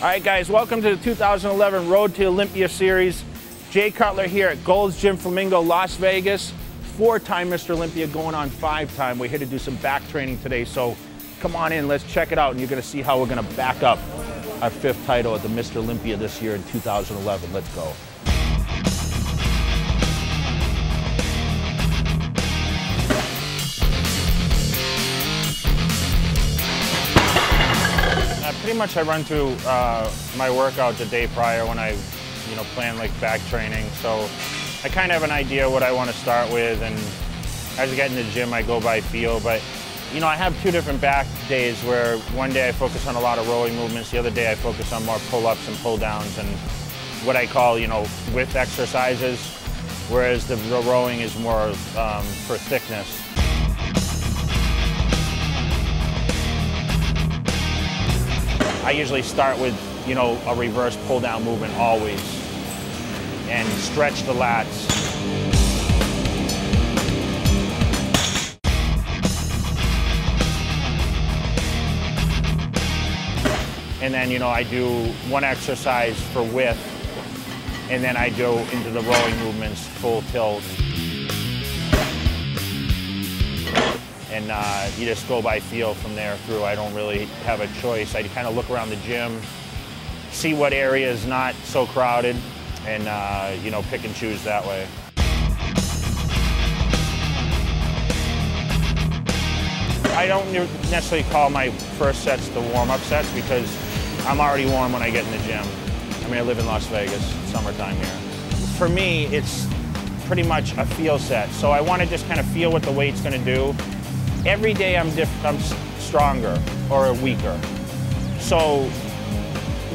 All right, guys, welcome to the 2011 Road to Olympia series. Jay Cutler here at Gold's Gym Flamingo, Las Vegas. 4-time Mr. Olympia, going on 5-time. We're here to do some back training today, so come on in, let's check it out, and you're gonna see how we're gonna back up our 5th title at the Mr. Olympia this year in 2011. Let's go. Pretty much I run through my workout the day prior when I plan like back training. So I kind of have an idea what I want to start with, and as I get in the gym I go by feel. But I have 2 different back days where one day I focus on a lot of rowing movements, the other day I focus on more pull-ups and pull-downs and what I call width exercises, whereas the rowing is more for thickness. I usually start with, a reverse pull-down movement always, and stretch the lats. And then, I do one exercise for width, and then I go into the rowing movements, full tilt. And you just go by feel from there through. I don't really have a choice. I kind of look around the gym, see what area is not so crowded, and pick and choose that way. I don't necessarily call my first sets the warm-up sets because I'm already warm when I get in the gym. I mean, I live in Las Vegas, it's summertime here. For me, it's pretty much a feel set. So I want to just kind of feel what the weight's going to do. Every day I'm stronger or weaker. So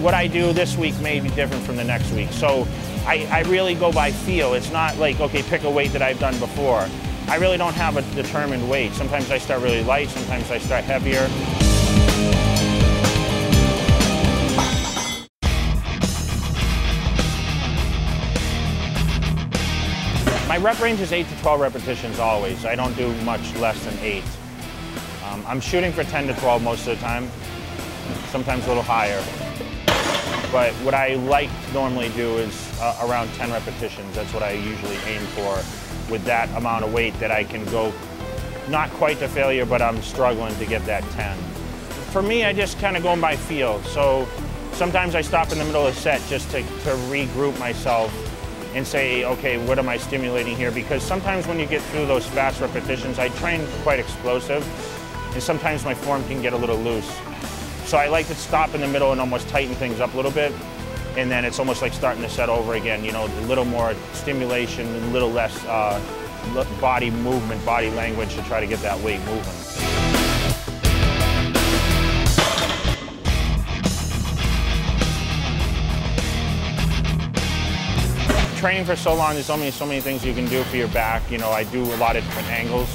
what I do this week may be different from the next week. So I really go by feel. It's not like, okay, pick a weight that I've done before. I really don't have a determined weight. Sometimes I start really light, sometimes I start heavier. My rep range is 8 to 12 repetitions always. I don't do much less than 8. I'm shooting for 10 to 12 most of the time, sometimes a little higher. But what I like to normally do is around 10 repetitions. That's what I usually aim for with that amount of weight that I can go not quite to failure, but I'm struggling to get that 10. For me, I just kind of go by feel. So sometimes I stop in the middle of the set just to regroup myself and say, okay, what am I stimulating here? Because sometimes when you get through those fast repetitions, I train quite explosive, and sometimes my form can get a little loose. So I like to stop in the middle and almost tighten things up a little bit, and then it's almost like starting the set over again, a little more stimulation, a little less body movement, body language to try to get that weight moving. Training for so long, there's only so many things you can do for your back. I do a lot of different angles.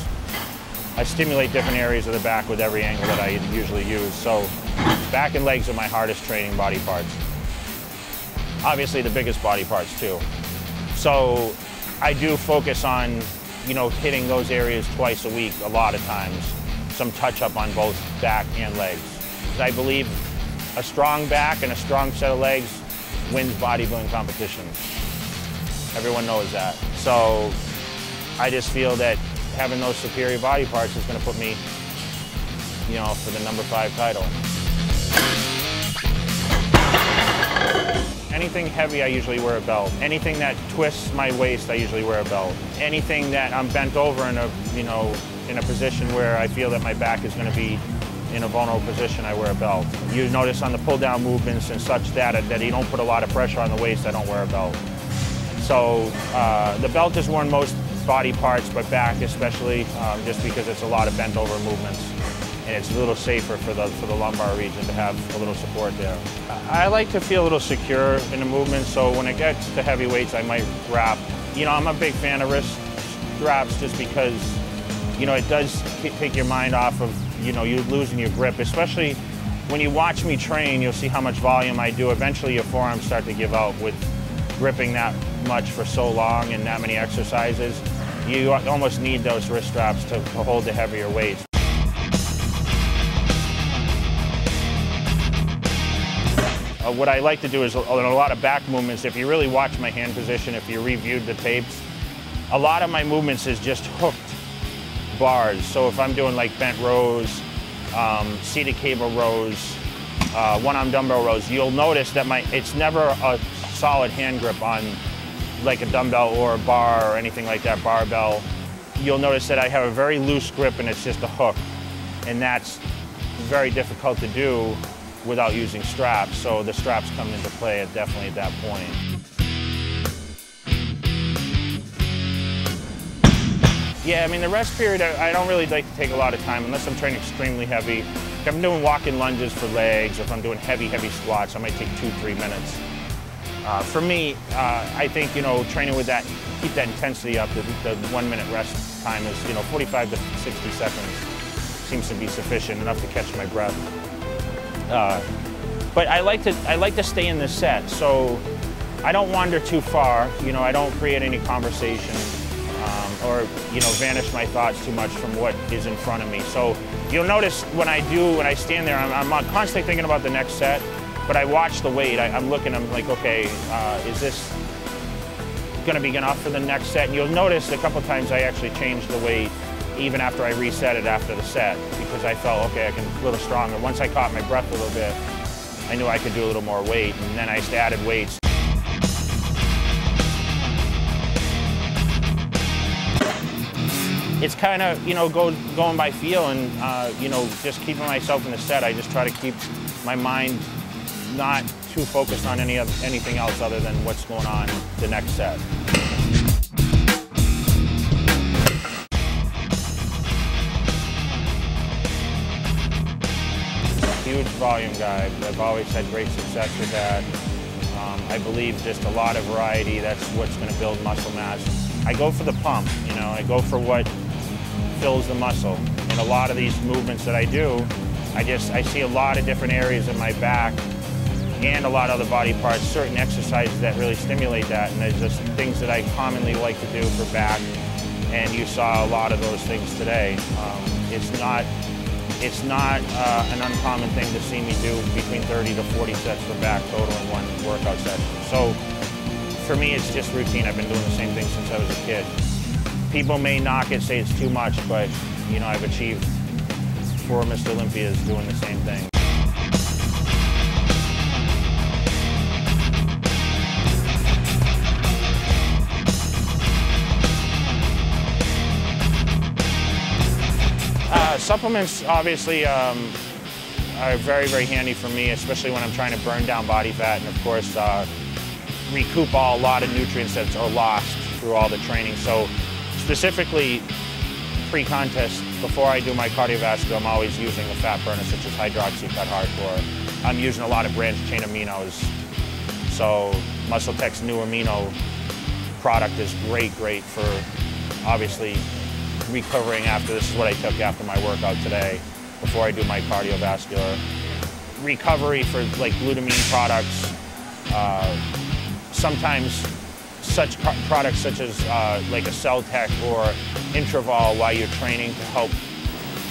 I stimulate different areas of the back with every angle that I usually use. So back and legs are my hardest training body parts. Obviously the biggest body parts too. So I do focus on, hitting those areas twice a week a lot of times. Some touch up on both back and legs. I believe a strong back and a strong set of legs wins bodybuilding competitions. Everyone knows that. So I just feel that having those superior body parts is going to put me, for the number 5 title. Anything heavy, I usually wear a belt. Anything that twists my waist, I usually wear a belt. Anything that I'm bent over in a position where I feel that my back is going to be in a vulnerable position, I wear a belt. You notice on the pull-down movements and such that you don't put a lot of pressure on the waist, I don't wear a belt. So the belt is worn most body parts, but back especially, just because it's a lot of bent over movements. And it's a little safer for the lumbar region to have a little support there. I like to feel a little secure in the movement, so when it gets to heavy weights, I might wrap. I'm a big fan of wrist straps just because, it does take your mind off of, you losing your grip, especially when you watch me train, you'll see how much volume I do. Eventually your forearms start to give out with gripping that much for so long and that many exercises. You almost need those wrist straps to hold the heavier weights. what I like to do is a lot of back movements. If you really watch my hand position, if you reviewed the tapes, a lot of my movements is just hooked bars. So if I'm doing like bent rows, seated cable rows, one-arm dumbbell rows, you'll notice that it's never a solid hand grip on like a dumbbell or a bar or anything like that, barbell. You'll notice that I have a very loose grip and it's just a hook. And that's very difficult to do without using straps. So the straps come into play definitely at that point. Yeah, I mean, the rest period, I don't really like to take a lot of time unless I'm training extremely heavy. If I'm doing walk-in lunges for legs, or if I'm doing heavy squats, I might take 2-3 minutes. For me, I think, training with that, keep that intensity up. The 1 minute rest time is, 45 to 60 seconds seems to be sufficient, enough to catch my breath. But I like to stay in the set, so I don't wander too far. I don't create any conversation. Or vanish my thoughts too much from what is in front of me. So you'll notice when I stand there, I'm constantly thinking about the next set, but I watch the weight. I'm looking, I'm like, okay, is this gonna be enough for the next set? And you'll notice a couple times I actually changed the weight even after I reset it after the set, because I felt, okay, I can a little stronger. Once I caught my breath a little bit, I knew I could do a little more weight, and then I just added weights. It's kind of, going by feel and, just keeping myself in the set. I just try to keep my mind not too focused on anything else other than what's going on the next set. Huge volume guy. I've always had great success with that. I believe just a lot of variety, that's what's going to build muscle mass. I go for the pump, I go for what fills the muscle. And a lot of these movements that I do, I see a lot of different areas in my back and a lot of other body parts, certain exercises that really stimulate that. And there's just things that I commonly like to do for back. And you saw a lot of those things today. It's not an uncommon thing to see me do between 30 to 40 sets for back total in one workout session. So for me, it's just routine. I've been doing the same thing since I was a kid. People may knock it, say it's too much, but I've achieved 4 Mr. Olympias doing the same thing. Supplements obviously are very, very handy for me, especially when I'm trying to burn down body fat and, of course, recoup a lot of nutrients that are lost through all the training. So specifically pre-contest, before I do my cardiovascular, I'm always using a fat burner such as hydroxy cut hardcore. I'm using a lot of branched chain aminos. So MuscleTech's new amino product is great for obviously recovering after. This is what I took after my workout today before I do my cardiovascular. Recovery for like glutamine products, sometimes such products such as like a Cell-Tech or Intravol while you're training to help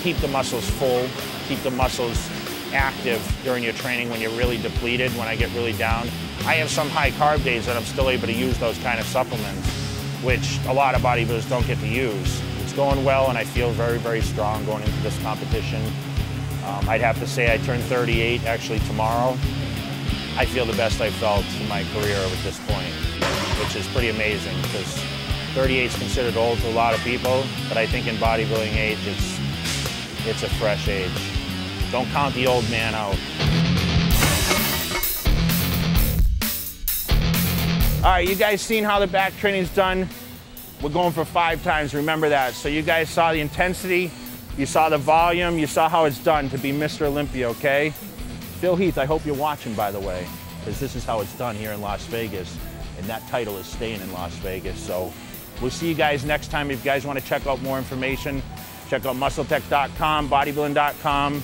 keep the muscles full, keep the muscles active during your training when you're really depleted, when I get really down. I have some high carb days that I'm still able to use those kind of supplements, which a lot of bodybuilders don't get to use. It's going well and I feel very, very strong going into this competition. I'd have to say I turned 38 actually tomorrow. I feel the best I've felt in my career at this point, which is pretty amazing because 38 is considered old to a lot of people, but I think in bodybuilding age, it's a fresh age. Don't count the old man out. All right, you guys seen how the back training's done? We're going for 5 times, remember that. So you guys saw the intensity, you saw the volume, you saw how it's done to be Mr. Olympia, okay? Phil Heath, I hope you're watching, by the way, because this is how it's done here in Las Vegas, and that title is staying in Las Vegas. So we'll see you guys next time. If you guys want to check out more information, check out muscletech.com, bodybuilding.com.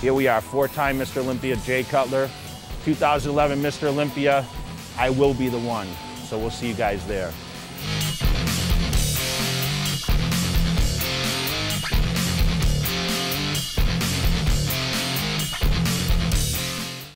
Here we are, 4-time Mr. Olympia, Jay Cutler. 2011 Mr. Olympia, I will be the one. So we'll see you guys there.